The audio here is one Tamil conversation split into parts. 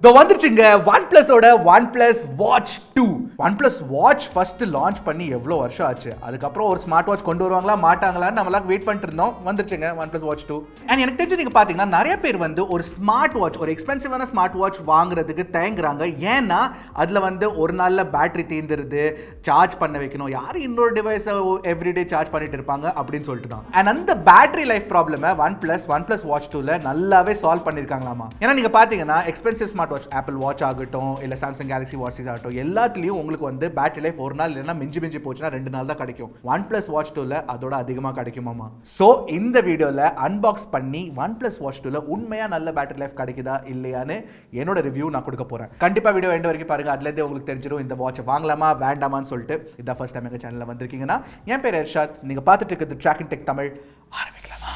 The வந்துருச்சுங்க OnePlus ஓட OnePlus Watch 2. OnePlus Watch first launch பண்ணி எவ்வளோ வருஷம் ஆச்சு. அதுக்கப்புறம் ஒரு ஸ்மார்ட் வாட்ச் கொண்டு வருவாங்களா மாட்டாங்களான்னு நம்மளாம் வெயிட் பண்ணிட்டு இருந்தோம். வந்துருச்சுங்க OnePlus Watch 2. அண்ட் எனக்கு தெரிஞ்சு நீங்க பாத்தீங்கன்னா நிறைய பேர் வந்து ஒரு ஸ்மார்ட் வாட்ச், ஒரு எக்ஸ்பென்சிவான ஸ்மார்ட் வாட்ச் வாங்குறதுக்கு தயங்குறாங்க. ஏன்னா அதுல வந்து ஒரு நாள்ல பேட்டரி தீந்துருது, சார்ஜ் பண்ண வைக்கணும், யாரும் இன்னொரு டிவைஸை எவ்ரிடே சார்ஜ் பண்ணிட்டு இருப்பாங்க அப்படின்னு சொல்லிட்டு தான். அண்ட் அந்த பேட்டரி லைஃப் ப்ராப்ளமை OnePlus Watch 2ல நல்லாவே சால்வ் பண்ணிருக்காங்களாமா. ஏன்னா நீங்க பாத்தீங்கன்னா expensive smart watch, apple watch ஆகட்டும் இல்ல சாம்சங் கேலக்ஸி வாட்ச் ஆகட்டும், எல்லாத்துலயும் உங்களுக்கு வந்து பேட்டரி லைஃப் ஒரு நாள் இல்லைன்னா மிஞ்சி போச்சுன்னா 2 நாள் தான் கிடைக்கும். OnePlus Watch 2ல அதோட அதிகமா கிடைக்குமாமா. சோ இந்த வீடியோல அன்பாக்ஸ் பண்ணி OnePlus Watch 2ல உண்மையா நல்ல பேட்டரி லைஃப் கிடைக்குதா இல்லையான்னு என்னோட ரிவ்யூ நான் கொடுக்க போறேன். கண்டிப்பா வீடியோ எண்ட் வரைக்கும் பாருங்க. அதுல இருந்தே உங்களுக்கு தெரிஞ்சிடும் இந்த வாட்ச் வாங்கலாமா வேண்டாமான்னு சொல்லிட்டு. இதான் ஃபர்ஸ்ட் டைம் எங்க சேனல்ல வந்திருக்கீங்கன்னா, என் பேர் எர்ஷாத், நீங்க பார்த்துட்டு இருக்கிறது Trakin Tech தமிழ். ஆரம்பிக்கலாமா?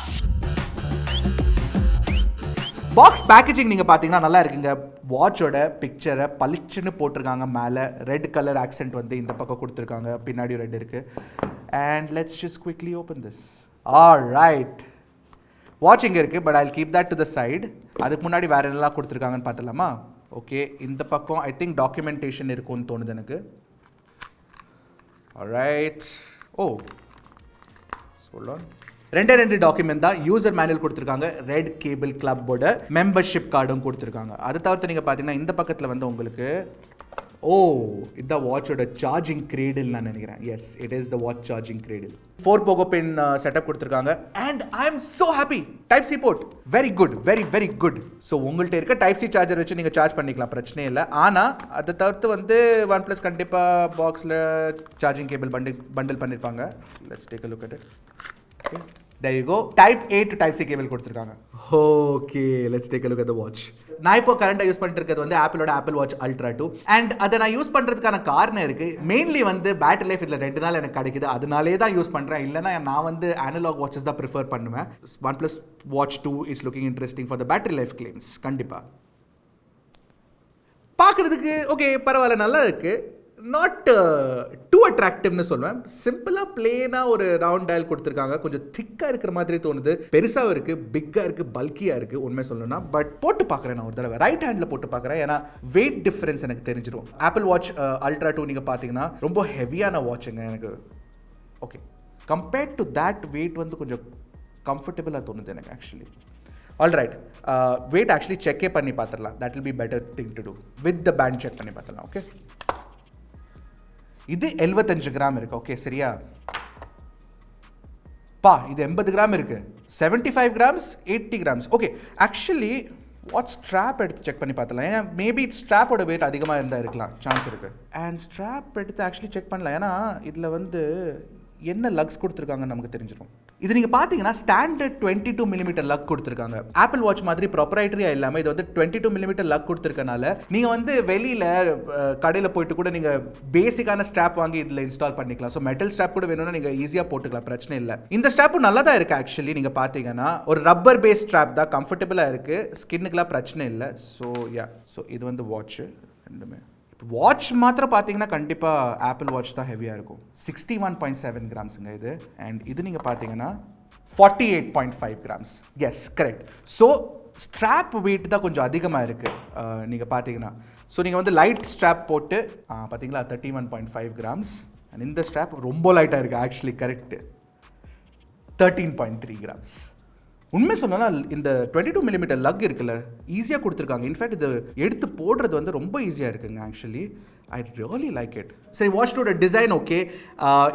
பாக்ஸ் பேக்கேஜிங் நீங்கள் பார்த்தீங்கன்னா நல்லா இருக்குங்க. வாட்சோட பிக்சரை பளிச்சுன்னு போட்டிருக்காங்க. மேலே ரெட் கலர் ஆக்சென்ட் வந்து இந்த பக்கம் கொடுத்துருக்காங்க, பின்னாடி ரெட் இருக்குது. And let's just quickly open this. Alright, watch இங்கே இருக்குது, but I will keep that to the side. அதுக்கு முன்னாடி வேறு என்னெல்லாம் கொடுத்துருக்காங்கன்னு பார்த்துலாமா? ஓகே, இந்த பக்கம் ஐ திங்க் டாக்குமெண்டேஷன் இருக்கும்னு தோணுது எனக்கு. ஆல்ரைட், ஓ சொல்லலாம், ரெண்டு டாக்குமெண்ட் தான். யூசர் மேனுவல் கொடுத்துருக்காங்க, ரெட் கேபிள் கிளப்போட மெம்பர்ஷிப் கார்டும் கொடுத்துருக்காங்க. அதை தவிர்த்து நீங்கள் பார்த்தீங்கன்னா இந்த பக்கத்தில் வந்து உங்களுக்கு இதுதான் வாட்சோட சார்ஜிங் கிரேடில் நான் நினைக்கிறேன். Yes, it is the watch charging cradle. 4 pogo pin setup கொடுத்துருக்காங்க. And I am so happy. Type C port very good, very good. So உங்கள்கிட்ட இருக்க டைப் சி சார்ஜர் வச்சு நீங்கள் சார்ஜ் பண்ணிக்கலாம், பிரச்சனை இல்லை. ஆனால் அதை தவிர்த்து வந்து OnePlus கண்டிப்பாக பாக்ஸில் சார்ஜிங் கேபிள் பண்டில் பண்ணியிருப்பாங்க. Let's take a look at it. Okay. There you go. Type A to Type C cable கொடுத்துருக்காங்க. Okay, let's take a look at the watch. நான் இப்போ கரண்டா யூஸ் பண்ணிட்டு இருக்கிறது வந்து ஆப்பிளோட ஆப்பிள் வாட்ச் அல்ட்ரா 2. அண்ட் அதை நான் யூஸ் பண்ணுறதுக்கான காரணம் இருக்குது. மெயின்லி வந்து பேட்டரி லைஃப் இதில் 2 நாள் எனக்கு கிடைக்குது, அதனாலே தான் யூஸ் பண்ணுறேன். இல்லைனா நான் வந்து அனலாக் வாட்சஸ் தான் ப்ரிஃபர் பண்ணுவேன். OnePlus Watch 2 is looking interesting for the battery life claims. கண்டிப்பாக பார்க்குறதுக்கு ஓகே, பரவாயில்ல, நல்லா இருக்குது. நாட் டூ அட்ராக்டிவ்னு சொல்லுவேன். சிம்பிளாக பிளேனாக ஒரு ரவுண்ட் டயல் கொடுத்துருக்காங்க. கொஞ்சம் திக்காக இருக்கிற மாதிரி தோணுது. பெருசாகவும் இருக்குது, பிக்காக இருக்குது, பல்கியாக இருக்குது உண்மை சொல்லணும்னா. பட் போட்டு பார்க்குறேன் நான் ஒரு தடவை, ரைட் ஹேண்டில் போட்டு பார்க்குறேன். ஏன்னா வெயிட் டிஃப்ரென்ஸ் எனக்கு தெரிஞ்சிடும். ஆப்பிள் வாட்ச் அல்ட்ரா 2 நீங்கள் பார்த்தீங்கன்னா ரொம்ப ஹெவியான வாட்சுங்க எனக்கு. Okay, compared to that weight வந்து கொஞ்சம் கம்ஃபர்டபுளாக தோணுது எனக்கு ஆக்சுவலி. ஆல்ரைட், வெயிட் ஆக்சுவலி செக்கே பண்ணி பார்த்துடலாம். That will be better thing to do. With the band check பண்ணி பார்த்துடலாம். ஓகே, இது 75 கிராம் இருக்கு. ஓகே, சரியா பா, இது 80 கிராம் இருக்கு. 75 grams, 80 grams. Okay, actually watch strap எடுத்து செக் பண்ணி பார்த்தலாம். ஏன்னா மேபி ஸ்ட்ராப்போட வெயிட் அதிகமாக இருந்தால் இருக்கலாம், சான்ஸ் இருக்கு. அண்ட் ஸ்ட்ராப் எடுத்து ஆக்சுவலி செக் பண்ணலாம். ஏன்னா இதில் வந்து என்ன லக்ஸ் கொடுத்துருக்காங்கன்னு நமக்கு தெரிஞ்சிடும். இது நீங்கள் பார்த்தீங்கன்னா ஸ்டாண்டர்ட் 22 மில்லிமீட்டர் லக் கொடுத்துருக்காங்க. ஆப்பிள் வாட்ச் மாதிரி ப்ராப்பரைட்டரியாக இல்லாமல் இது வந்து 22 மில்லிமீட்டர் லக் கொடுத்துருக்கனால நீங்கள் வந்து வெளியில் கடையில் போயிட்டு கூட நீங்கள் பேசிக்கான ஸ்ட்ராப் வாங்கி இதில் இன்ஸ்டால் பண்ணிக்கலாம். ஸோ மெட்டல் ஸ்ட்ராப் கூட வேணும்னா நீங்கள் ஈஸியாக போட்டுக்கலாம், பிரச்சனை இல்லை. இந்த ஸ்ட்ராப்பும் நல்லா தான் இருக்குது ஆக்சுவலி. நீங்கள் பார்த்தீங்கன்னா ஒரு ரப்பர் பேஸ் ஸ்ட்ராப் தான், கம்ஃபர்டபுளாக இருக்குது, ஸ்கின்னுக்குலாம் பிரச்சனை இல்லை. ஸோ யா, ஸோ இது வந்து வாட்ச்சு ரெண்டுமே. வாட்ச் மாத்திரம் பார்த்தீங்கன்னா கண்டிப்பாக ஆப்பிள் வாட்ச் தான் ஹெவியாக இருக்கும். 61.7 கிராம்ஸுங்க இது. அண்ட் இது நீங்கள் பார்த்தீங்கன்னா 48.5 grams. Yes, correct. So strap weight தான் கொஞ்சம் அதிகமாக இருக்குது நீங்கள் பார்த்தீங்கன்னா. ஸோ நீங்கள் வந்து லைட் ஸ்ட்ராப் போட்டு பார்த்தீங்களா 31.5 கிராம்ஸ். அண்ட் இந்த ஸ்ட்ராப் ரொம்ப லைட்டாக இருக்குது ஆக்சுவலி, கரெக்டு 13.3 கிராம்ஸ். உண்மை சொன்னால் இந்த 22 மில்லிமீட்டர் லக் இருக்குல்ல, ஈஸியாக கொடுத்துருக்காங்க. இன்ஃபேக்ட் இது எடுத்து போடுறது வந்து ரொம்ப ஈஸியாக இருக்குங்க actually. I really like it. சரி, வாட்சோட டிசைன் ஓகே.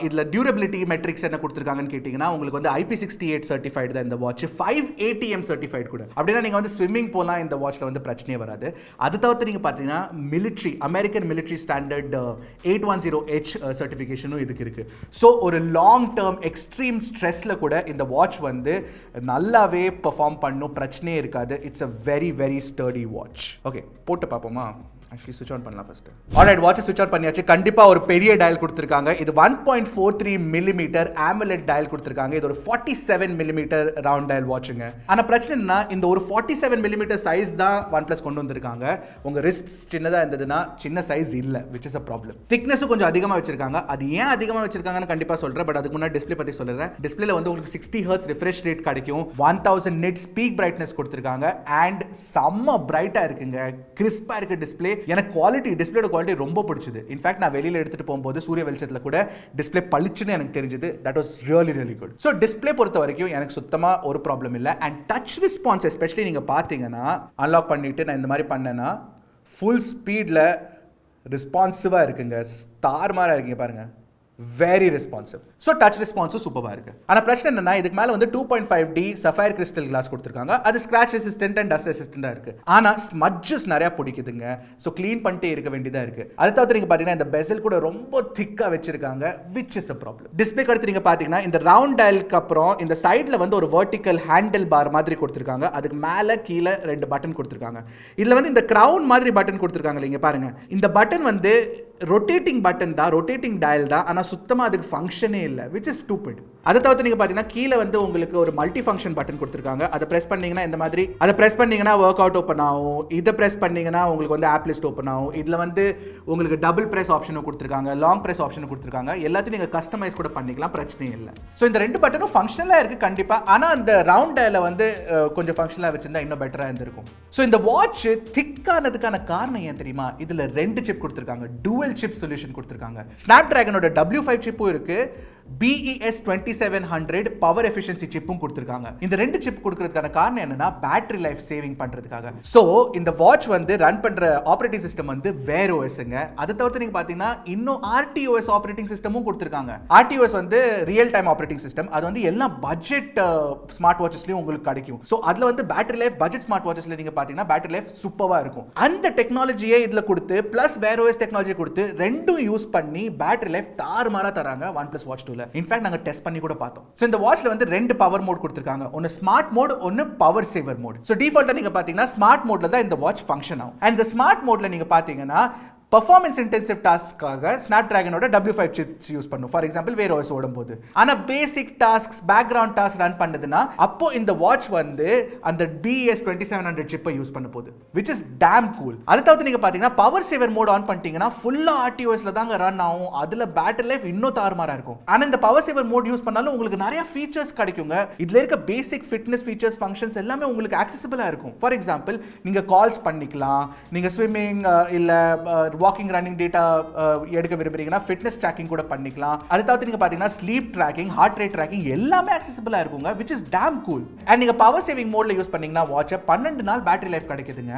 இதில் டியூரபிலிட்டி மெட்ரிக்ஸ் என்ன கொடுத்துருக்காங்கன்னு கேட்டிங்கன்னா உங்களுக்கு வந்து IP68 சர்டிஃபைடு தான் இந்த வாட்ச். 5 ATM சர்டிஃபைடு கூட. அப்படின்னா நீங்கள் வந்து ஸ்விம்மிங் போகலாம், இந்த வாட்சில் வந்து பிரச்சனையே வராது. அது தவிர்த்து நீங்கள் பார்த்தீங்கன்னா military, American military standard 810H சர்டிஃபிகேஷனும் இதுக்கு இருக்குது. ஸோ ஒரு லாங் டேர்ம் எக்ஸ்ட்ரீம் ஸ்ட்ரெஸ்ஸில் கூட இந்த வாட்ச் வந்து நல்லா பெர்ஃபார்ம் பண்ணும், பிரச்சனையே இருக்காது. It's a very sturdy watch. Okay, போட்டு பார்ப்போமா? ஆக்சுவலி ஸ்விட்ச் ஆன் பண்ணலாம் ஃபர்ஸ்ட். ஆல்ரைட், வாட்ச் ஸ்விட்ச் ஆன் பண்ணியாச்சு. கண்டிப்பா ஒரு பெரிய டயல் கொடுத்திருக்காங்க. இது 1.43 மில்லிமீட்டர் AMOLED டயல் கொடுத்திருக்காங்க. இது ஒரு 47 மில்லிமீட்டர் ரவுண்ட் டயல் வாட்சுங்க. ஆனா பிரச்சனை என்ன, இந்த ஒரு 47 மில்லிமீட்டர் சைஸ் தான் OnePlus கொண்டு வந்திருக்காங்க. உங்க ரிஸ்ட் சின்னதா இருந்ததுன்னா சின்ன சைஸ் இல்ல, which is a problem. Thickness கொஞ்சம் அதிகமா வச்சிருக்காங்க. அது ஏன் அதிகமா வச்சிருக்காங்கன்னு கண்டிப்பா சொல்றேன். பட் அதுக்கு முன்னாடி டிஸ்ப்ளே பத்தி சொல்றேன். டிஸ்ப்ளேல வந்து உங்களுக்கு 60 Hz refresh rate கிடைக்கும். 1000 nits peak brightness கொடுத்திருக்காங்க. and செம்ம பிரைட்டா இருக்குங்க. கிறிஸ்பா இருக்கு டிஸ்ப்ளே. எனக்கு குவாலிட்டி, டிஸ்ப்ளேயோட குவாலிட்டி ரொம்ப பிடிச்சது. இன்ஃபேக்ட் நான் வெளியில எடுத்துட்டு போகும்போது சூரிய வெளிச்சத்துல கூட டிஸ்ப்ளே பளிச்சுன்னு எனக்கு தெரிஞ்சது. That was really good. So display பொறுத்த வரைக்கும் எனக்கு சுத்தமா ஒரு ப்ராப்ளம் இல்லை. அண்ட் டச் ரெஸ்பான்ஸ் எஸ்பெஷலி நீங்க பாத்தீங்கன்னா, அன்லாக் பண்ணிட்டு நான் இந்த மாதிரி பண்ணேன்னா ஃபுல் ஸ்பீட்ல ரெஸ்பான்சிவா இருக்குங்க. ஸ்டார் மாதிரி இருக்குங்க பாருங்க. Very responsive. ஸோ டச் ரெஸ்பான்ஸும் சூப்பராக இருக்கு. ஆனால் பிரச்சனை என்னன்னா, இதுக்கு மேலே வந்து 2.5D சஃபயர் கிறிஸ்டல் கிளாஸ் கொடுத்துருக்காங்க. அது ஸ்கிராச் ரெசிஸ்டன்ட் அண்ட் டஸ்ட் ரெசிஸ்டண்டாக இருக்கு. ஆனால் ஸ்மட்ஜஸ் நிறையா பிடிக்குதுங்க. ஸோ க்ளீன் பண்ணிட்டே இருக்க வேண்டியதாக இருக்கு. அதை தவிர்த்து நீங்கள் பார்த்தீங்கன்னா இந்த பெசல் கூட ரொம்ப திக்காக வச்சிருக்காங்க, விச் இஸ் அ ப்ராப்ளம். டிஸ்பிளேக்கு அடுத்து நீங்கள் பார்த்தீங்கன்னா இந்த ரவுண்ட் டயலுக்கு அப்புறம் இந்த சைடில் வந்து ஒரு வெர்டிக்கல் ஹேண்டில் பார் மாதிரி கொடுத்துருக்காங்க. அதுக்கு மேலே கீழே 2 பட்டன் கொடுத்துருக்காங்க. இதில் வந்து இந்த கிரவுன் மாதிரி பட்டன் கொடுத்துருக்காங்க இல்லைங்க பாருங்க. இந்த பட்டன் வந்து ரொட்டேட்டிங் பட்டன் தான், ரொட்டேட்டிங் டயல் தான். ஆனால் சுத்தமாக அதுக்கு ஃபங்க்ஷனே இல்லை, விச் இஸ் ஸ்டூபிட். அதை தவிர்த்து நீங்கள் பார்த்தீங்கன்னா கீழே வந்து உங்களுக்கு ஒரு மல்டி ஃபங்க்ஷன் பட்டன் கொடுத்துருக்காங்க. அதை ப்ரெஸ் பண்ணீங்கன்னா இந்த மாதிரி, அதை ப்ரெஸ் பண்ணீங்கன்னா ஒர்க் அவுட் ஓப்பன் ஆகும். இதை ப்ரெஸ் பண்ணீங்கன்னா உங்களுக்கு வந்து ஆப் லிஸ்ட் ஓப்பன் ஆகும். இதில் வந்து உங்களுக்கு டபுள் ப்ரெஸ் ஆப்ஷனும் கொடுத்துருக்காங்க, லாங் ப்ரெஸ் ஆப்ஷனும் கொடுத்துருக்காங்க. எல்லாத்தையும் நீங்கள் கஸ்டமைஸ் கூட பண்ணிக்கலாம், பிரச்சனையே இல்லை. ஸோ இந்த 2 பட்டனும் ஃபங்க்ஷனலாக இருக்குது கண்டிப்பாக. ஆனால் அந்த ரவுண்ட் டயலை வந்து கொஞ்சம் ஃபங்க்ஷனலாக வச்சிருந்தா இன்னும் பெட்டராக இருந்திருக்கும். ஸோ இந்த வாட்ச் திக்கானதுக்கான காரணம் ஏன் தெரியுமா? இதில் 2 சிப் கொடுத்துருக்காங்க. டூவல் சிப் சொல்யூஷன் கொடுத்திருக்காங்க. Snapdragonோட W5 சிப்பும் இருக்கு, BES 2700 பவர் எஃபிஷியன்சி சிப்பும் கொடுத்திருக்காங்க. இந்த 2 சிப் கொடுக்கிறதுக்கான காரணம் என்னன்னா, பேட்டரி லைஃப் சேவிங் பண்றதுக்காக. சோ இந்த வாட்ச் வந்து ரன் பண்ற ஆப்பரேட்டிங் சிஸ்டம் வந்து Wear OSங்க. அதை தவிர்த்து நீங்க பாத்தீங்கன்னா இன்னும் RTOS ஆப்பரேட்டிங் சிஸ்டமும் கொடுத்திருக்காங்க. RTOS வந்து ரியல் டைம் ஆப்பரேட்டிங் சிஸ்டம். அது வந்து எல்லா பட்ஜெட் ஸ்மார்ட் வாட்சஸ்லயும் உங்களுக்கு கிடைக்கும். சோ அதுல வந்து பேட்டரி லைஃப் பட்ஜெட் ஸ்மார்ட் வாட்சஸ்ல நீங்க பாத்தீங்கன்னா பேட்டரி லைஃப் சூப்பரா இருக்கும். அந்த டெக்னாலஜியை இதுல கொடுத்து பிளஸ் Wear OS டெக்னாலஜி கொடுத்து ரெண்டும் யூஸ் பண்ணி பேட்டரி லைஃப் தாறுமாறா தராங்க OnePlus Watch 2. இன்ஃபேக்ட் நாங்க டெஸ்ட் பண்ணி கூட பார்த்தோம். சோ இந்த வாட்ச்ல வந்து 2 பவர் மோட் கொடுத்திருக்காங்க. ஒன்னு ஸ்மார்ட் மோட், ஒன்னு பவர் சேவர் மோட். சோ டிஃபால்ட்டா நீங்க பாத்தீங்கன்னா ஸ்மார்ட் மோட்ல தான் இந்த வாட்ச் ஃபங்க்ஷன் ஆகும். அண்ட் இந்த ஸ்மார்ட் மோட்ல நீங்க பாத்தீங்கன்னா performance intensive டாஸ்க்காக Snapdragonோட W5 chips use பண்ணும். ஃபார் எக்ஸாம்பிள் Wear OS ஓடும்போது. ஆனா பேசிக் டாஸ்க்ஸ், பேக்ரவுண்ட் டாஸ்க் ரன் பண்ணுதுன்னா அப்போ இந்த வாட்ச் வந்து அந்த BES 2700 சிப்பை யூஸ் பண்ண போகுது, which is damn cool. அதை தவிர்த்து நீங்க பாத்தீங்கன்னா பவர் சேவர் மோட் ஆன் பண்ணிட்டீங்கன்னா ஃபுல்லா RTOSல தாங்க ரன் ஆகும். அதுல பேட்டரி லைஃப் இன்னும் தாறுமாறா இருக்கும். ஆனா இந்த பவர் சேவர் மோட் யூஸ் பண்ணாலும் உங்களுக்கு நிறைய ஃபீச்சர்ஸ் கிடைக்குங்க. இதுல இருக்க பேசிக் ஃபிட்னஸ் ஃபீச்சர்ஸ், ஃபங்க்ஷன்ஸ் எல்லாமே உங்களுக்கு ஆக்சசிபிளா இருக்கும். ஃபார் எக்ஸாம்பிள் நீங்க கால்ஸ் பண்ணிக்கலாம், நீங்க ஸ்விம்மிங் இல்ல வாக்கிங் ரன்னிங் டேட்டா எடுக்க விரும்புறீங்கன்னா ஃபிட்னஸ் ட்ராக்கிங் கூட பண்ணிக்கலாம். அதை தவிர்த்து நீங்க பாத்தீங்கன்னா sleep tracking, heart rate tracking எல்லாமே ஆக்சசிபிளா இருக்குங்க, which is damn cool. And நீங்க பவர் சேவிங் மோட்ல யூஸ் பண்ணீங்கன்னா வாட்சை 12 நாள் பேட்டரி லைஃப் கிடைக்குதுங்க.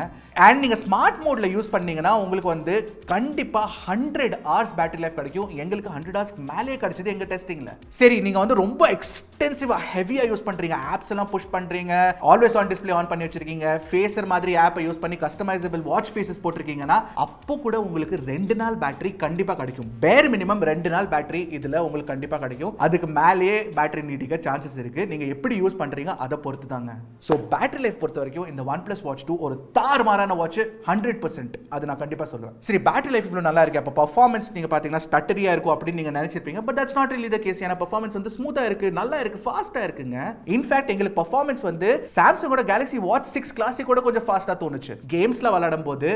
அண்ட் நீங்க ஸ்மார்ட் மோட்ல யூஸ் பண்ணீங்கன்னா உங்களுக்கு வந்து கண்டிப்பா 100 hours பேட்டரி லைஃப் கிடைக்கும். எங்களுக்கு 100 hours மேலே கிடைச்சது எங்க டெஸ்டிங்ல. சரி, நீங்க வந்து ரொம்ப எக்ஸ்டென்சிவா ஹெவியா யூஸ் பண்றீங்க, ஆப்ஸ் எல்லாம் புஷ் பண்றீங்க, ஆல்வேஸ் ஆன் டிஸ்ப்ளே ஆன் பண்ணி வச்சிருக்கீங்க, ஃபேஸர் மாதிரி ஆப்பை யூஸ் பண்ணி கஸ்டமைசபிள் வாட்ச் ஃபேஸஸ் போட்டிருக்கீங்கன்னா அப்போ கூட உங்களுக்கு 2 நாள் பேட்டரி கண்டிப்பா கிடைக்கும். பேர் மினிமம் 2 நாள் பேட்டரி இதுல உங்களுக்கு கண்டிப்பா கிடைக்கும். அதுக்கு மேலேயே பேட்டரி நீடிக்க சான்சஸ் இருக்கு. நீங்க எப்படி யூஸ் பண்றீங்க அதை பொறுத்து தாங்க. சோ பேட்டரி லைஃப் பொறுத்த வரைக்கும் இந்த OnePlus Watch 2 ஒரு தாறுமாறான வாட்ச் 100%. அது நான் கண்டிப்பா சொல்லுவேன். சரி, பேட்டரி லைஃப் இவ்வளவு நல்லா இருக்கு, அப்ப பெர்ஃபார்மன்ஸ் நீங்க பாத்தீங்கன்னா ஸ்டட்டரியா இருக்கும் அப்படின்னு நீங்க நினைச்சிருப்பீங்க. But that's not really the case. ஏன்னா பெர்ஃபார்மன்ஸ் வந்து ஸ்மூத்தா இருக்கு, நல்லா இருக்கு, ஃபாஸ்டா இருக்குங்க. இன்ஃபேக்ட் எங்களுக்கு பெர்ஃபார்மன்ஸ் வந்து சாம்சங்கோட Galaxy Watch 6 கிளாசிக் கூட கொஞ்சம் ஃபாஸ்டா தோணுச்சு. கேம்ஸ்ல விளையாடும் போது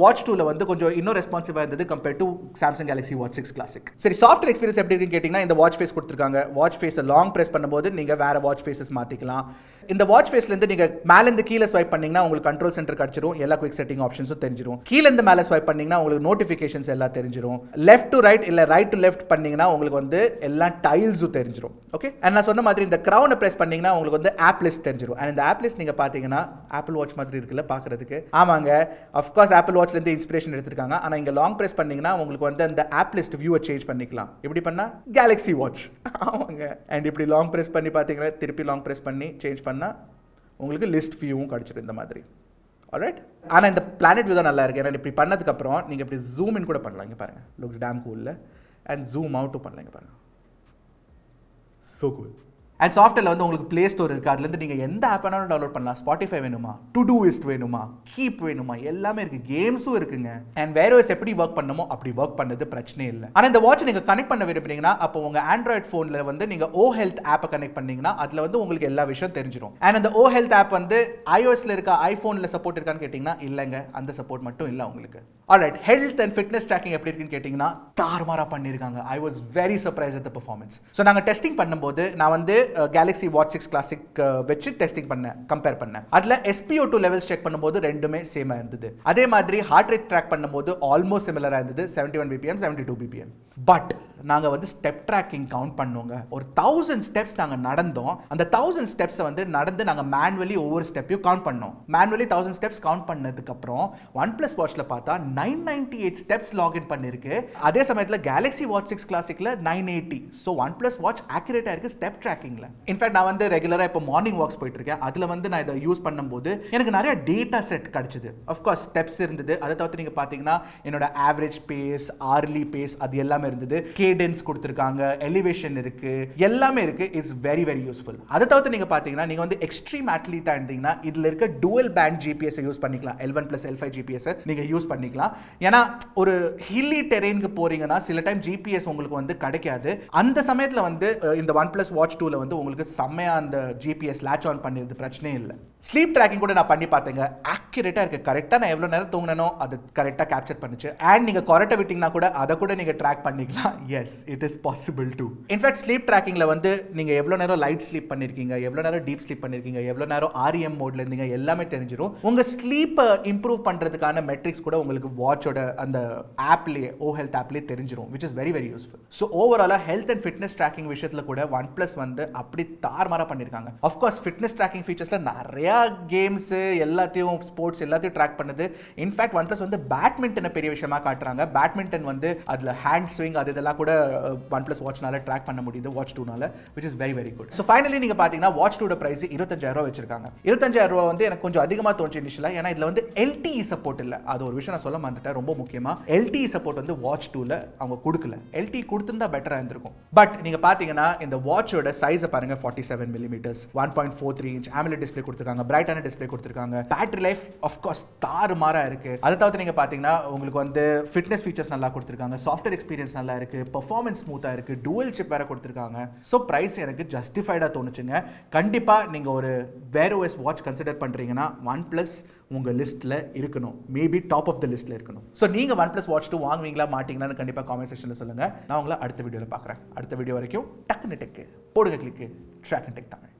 Watch 2ல வந்து கொஞ்சம் இன்னும் ரெஸ்பான்சிவா இருந்தது compared to Samsung Galaxy Watch 6 Classic. சரி, சாஃப்ட்வேர் எக்ஸ்பீரியன்ஸ் எப்படி இருக்குன்னு கேட்டிங்கன்னா இந்த வாட்ச் ஃபேஸ் கொடுத்திருக்காங்க. வாட்ச் ஃபேஸை லாங் பிரஸ் பண்ணும்போது நீங்க வேற வாட்ச் ஃபேஸஸ் மாத்திக்கலாம். இந்த வாட்ச் ஃபேஸ்ல இருந்து நீங்க மேல இருந்து கீழ ஸ்வைப் பண்ணீங்கன்னா உங்களுக்கு கண்ட்ரோல் சென்டர் கிடைச்சிரும், எல்லா குயிக் செட்டிங் ஆப்ஷன்ஸும் தெரிஞ்சிரும். கீழ இருந்து மேல ஸ்வைப் பண்ணீங்கன்னா உங்களுக்கு நோட்டிஃபிகேஷன்ஸ் எல்லாம் தெரிஞ்சிரும். லெஃப்ட் டு ரைட் இல்ல ரைட் டு லெஃப்ட் பண்ணீங்கன்னா உங்களுக்கு வந்து எல்லா டைல்ஸும் தெரிஞ்சிரும். ஓகே, அண்ட் நான் சொன்ன மாதிரி இந்த கிரவுனை பிரஸ் பண்ணீங்கன்னா உங்களுக்கு வந்து ஆப் லிஸ்ட் தெரிஞ்சிரும். அண்ட் இந்த ஆப் லிஸ்ட் நீங்க பாத்தீங்கன்னா ஆப்பிள் வாட்ச் மாதிரி இருக்குல்ல பாக்குறதுக்கு. ஆமாங்க, ஆஃப் கோர்ஸ் ஆப்பிள் வாட்ச்ல இருந்து இன்ஸ்பிரேஷன் எடுத்திருக்காங்க. ஆனா இங்க லாங் பிரஸ் பண்ணீங்கன்னா உங்களுக்கு வந்து அந்த ஆப் லிஸ்ட் வியூவை சேஞ்ச் பண்ணிக்கலாம். எப்படி பண்ணா Galaxy Watch. ஆமாங்க, அண்ட் இப்படி லாங் பிரஸ் பண்ணி பாத்தீங்கன்னா திருப்பி லாங் பிரஸ் பண்ணி சேஞ்ச் பண்ணா உங்களுக்கு லிஸ்ட் வியூவும் கிடைச்சிடும் இந்த மாதிரி. ஆல்ரைட், ஆனா இந்த பிளானட் வியூ தான் நல்லா இருக்கு. ஏன்னா இப்படி பண்ணதுக்கு அப்புறம் நீங்க இப்படி ஜூம் இன் கூட பண்ணலாம். இங்க பாருங்க, லுக்ஸ் டேம் கூல்ல. அண்ட் ஜூம் அவுட் பண்ணலாம். இங்க பாருங்க, சோ கூல். அண்ட் சாஃப்ட்வேர்ல வந்து உங்களுக்கு பிளே ஸ்டோர் இருக்கு. அதுல இருந்து நீங்க எந்த ஆப் வேணாலும் டவுன்லோட் பண்ணலாம். ஸ்பாட்டிஃபை வேணுமா, டு டூ லிஸ்ட் வேணுமா, கீப் வேணுமா, எல்லாமே இருக்கு. கேம்ஸும் இருக்குங்க. அண்ட் வேர் ஓஎஸ் எப்படி ஒர்க் பண்ணணுமோ அப்படி ஒர்க் பண்ணது பிரச்சனை இல்லை. ஆனா இந்த வாட்ச் நீங்க கனெக்ட் பண்ண விரும்புறீங்கன்னா அப்போ உங்க ஆண்ட்ராய்ட் போன்ல வந்து நீங்க ஓ ஹெல்த் ஆப்பை கனெக்ட் பண்ணீங்கன்னா அதுல வந்து உங்களுக்கு எல்லா விஷயம் தெரிஞ்சிடும். அண்ட் அந்த ஓ ஹெல்த் ஆப் வந்து iOSல இருக்க, ஐபோன்ல சப்போர்ட் இருக்கான்னு கேட்டீங்கன்னா இல்லங்க, அந்த சப்போர்ட் மட்டும் இல்ல உங்களுக்கு. Alright, health and fitness tracking எப்படி இருக்குன்னு கேட்டீங்கன்னா தாறுமாறா பண்ணிருக்காங்க. I was very surprise at the performance. So நாங்கள் டெஸ்டிங் பண்ணும்போது நான் வந்து கேலக்ஸி வாட்ச் 6 கிளாசிக் வச்சு டெஸ்டிங் பண்ணேன், கம்பேர் பண்ணேன். அதில் SpO2 லெவல்ஸ் செக் பண்ணும்போது ரெண்டுமே சேமாக இருந்தது. அதே மாதிரி ஹார்ட் ரேட் ட்ராக் பண்ணும்போது ஆல்மோஸ்ட் சிமிலராக இருந்தது, 71 BPM 72 BPM. பட் நாங்கள் வந்து ஸ்டெப் ட்ராக்கிங் கவுண்ட் பண்ணோங்க. ஒரு 1000 ஸ்டெப்ஸ் நாங்கள் நடந்தோம். அந்த 1000 ஸ்டெப்ஸை வந்து நடந்து நாங்கள் மேனுவலி ஒவ்வொரு ஸ்டெப்பையும் கவுண்ட் பண்ணோம். மேனுவலி 1000 ஸ்டெப்ஸ் கவுண்ட் பண்ணதுக்கப்புறம் OnePlus வாட்ச்ல பார்த்தா 998 ஸ்டெப்ஸ் லாகின் பண்ணிருக்கு. அதே சமயத்தில் கேலக்ஸி வாட்ச் 6 கிளாசிக்ல 980. ஸோ OnePlus வாட்ச் ஆக்யூரேட்டாக இருக்கு ஸ்டெப் ட்ராக்கிங்ல. இன்ஃபேக்ட் நான் வந்து ரெகுலராக இப்போ மார்னிங் வாக்ஸ் போயிட்டு இருக்கேன். அதில் வந்து நான் இதை யூஸ் பண்ணும்போது எனக்கு நிறைய டேட்டா செட் கிடைச்சது. அஃப்கோர்ஸ் ஸ்டெப்ஸ் இருந்தது. அதை தவிர்த்து நீங்கள் பார்த்தீங்கன்னா என்னோட ஆவரேஜ் பேஸ், ஆர்லி பேஸ், அது எல்லாமே இருந்தது. கேடன்ஸ் கொடுத்திருக்காங்க, எலிவேஷன் இருக்கு, எல்லாமே இருக்கு. It's very very useful. அதை தவிர்த்து நீங்க பாத்தீங்கன்னா நீங்க வந்து எக்ஸ்ட்ரீம் அத்லீட்டா இருந்தீங்கன்னா இதுல இருக்க டுவல் பேண்ட் ஜிபிஎஸ் யூஸ் பண்ணிக்கலாம். L1 plus L5 ஜிபிஎஸ் நீங்க யூஸ் பண்ணிக்கலாம். ஏன்னா ஒரு ஹில்லி டெரெயினுக்கு போறீங்கன்னா சில டைம் ஜிபிஎஸ் உங்களுக்கு வந்து கிடைக்காது. அந்த சமயத்துல வந்து இந்த OnePlus Watch 2ல வந்து உங்களுக்கு செம்மையா அந்த ஜிபிஎஸ் லாட்ச் ஆன் பண்ணிருது, பிரச்சனையே இல்லை. ஸ்லீப் ட்ராக்கிங் கூட நான் பண்ணி பார்த்தேங்க. ஆக்யூரேட்டா இருக்கு. கரெக்டா நான் எவ்வளவு நேரம் தூங்கினோ அது கரெக்டா கேப்சர் பண்ணுச்சு. அண்ட் நீங்க கொரட்டை விட்டீங்கன்னா கூட அதை கூட நீங்க ட்ராக் பண்ணிக்கலாம். Yes, it is possible to. In fact sleep ட்ராக்கிங்ல வந்து நீங்க எவ்வளவு நேரம் லைட் ஸ்லீப் பண்ணிருக்கீங்க, எவ்வளவு நேரம் டீப் ஸ்லீப் பண்ணிருக்கீங்க, எவ்வளவு நேரம் REM மோட்ல இருந்தீங்க, எல்லாமே தெரிஞ்சிடும். உங்க ஸ்லீப்பை இம்ப்ரூவ் பண்றதுக்கான மெட்ரிக்ஸ் கூட உங்களுக்கு வாட்சோட அந்த ஆப்லயே, ஓ ஹெல்த் ஆப்லயே தெரிஞ்சிடும், which is very very useful. So ஓவராலா ஹெல்த் அண்ட் ஃபிட்னஸ் ட்ராக்கிங் விஷயத்துல கூட OnePlus வந்து அப்படி தாறுமாறா பண்ணிருக்காங்க. ஆஃப்கோர்ஸ் ஃபிட்னஸ் ட்ராக்கிங் ஃபீச்சர்ஸ்ல நிறைய கேம்ஸ், எல்லாத்தையும் ஸ்போர்ட்ஸ் எல்லாத்தையும் ட்ராக் பண்ணுது. இன்ஃபேக்ட் OnePlus வந்து பேட்மிண்டனை பெரிய விஷயமா காட்டுறாங்க. பேட்மிண்டன் வந்து அதுல ஹேண்ட் ஸ்விங் அது இதெல்லாம் கூட OnePlus வாட்ச்னால ட்ராக் பண்ண முடியுது, வாட்ச் 2னால, which is very very good. So finally நீங்க பாத்தீங்கன்னா வாட்ச் 2 பிரைஸ் 25,000 வச்சிருக்காங்க. 25,000 வந்து எனக்கு கொஞ்சம் அதிகமா தோணுச்சு இனிஷியலா. ஏன்னா இதுல வந்து LTE சப்போர்ட் இல்ல. அது ஒரு விஷயம் நான் சொல்ல மறந்துட்டேன், ரொம்ப முக்கியமா. LTE சப்போர்ட் வந்து வாட்ச் 2ல அவங்க கொடுக்கல. LTE கொடுத்திருந்தா பெட்டரா இருந்திருக்கும். பட் நீங்க பாத்தீங்கன்னா இந்த வாட்சோட சைஸை பாருங்க, 47 mm, 1.43 inch AMOLED டிஸ்ப்ளே கொடுத்திருக்காங்க, பிரைட்டான டிஸ்ப்ளே கொடுத்திருக்காங்க. பேட்டரி லைஃப் ஆஃப் கோர்ஸ் தாறுமாறா இருக்கு. அதை தவிர்த்து நீங்க பாத்தீங்கன்னா உங்களுக்கு வந்து ஃபிட்னஸ் ஃபீச்சர்ஸ் நல்லா கொடுத்திருக்காங்க, சாஃப்ட்வேர் எக்ஸ்பீரியன்ஸ் நல்லா இருக்கு, பெர்ஃபார்மன்ஸ் ஸ்மூத்தா இருக்கு, டுவல் சிப் வேற கொடுத்திருக்காங்க. ஸோ பிரைஸ் எனக்கு ஜஸ்டிஃபைடா தோணுச்சுங்க. கண்டிப்பா நீங்க ஒரு Wear OS வாட்ச் கன்சிடர் பண்றீங்கன்னா OnePlus உங்க லிஸ்ட்ல இருக்கணும். மேபி டாப் ஆஃப் த லிஸ்ட்ல இருக்கணும். ஸோ நீங்க OnePlus Watch 2 வாங்குவீங்களா மாட்டீங்களான்னு கண்டிப்பா காமெண்ட் செக்ஷன்ல சொல்லுங்க. நான் உங்களை அடுத்த வீடியோல பார்க்குறேன். அடுத்த வீடியோ வரைக்கும் டக்குனு டெக்கு போடுங்க, கிளிக்கு Trakin Tech தமிழ்.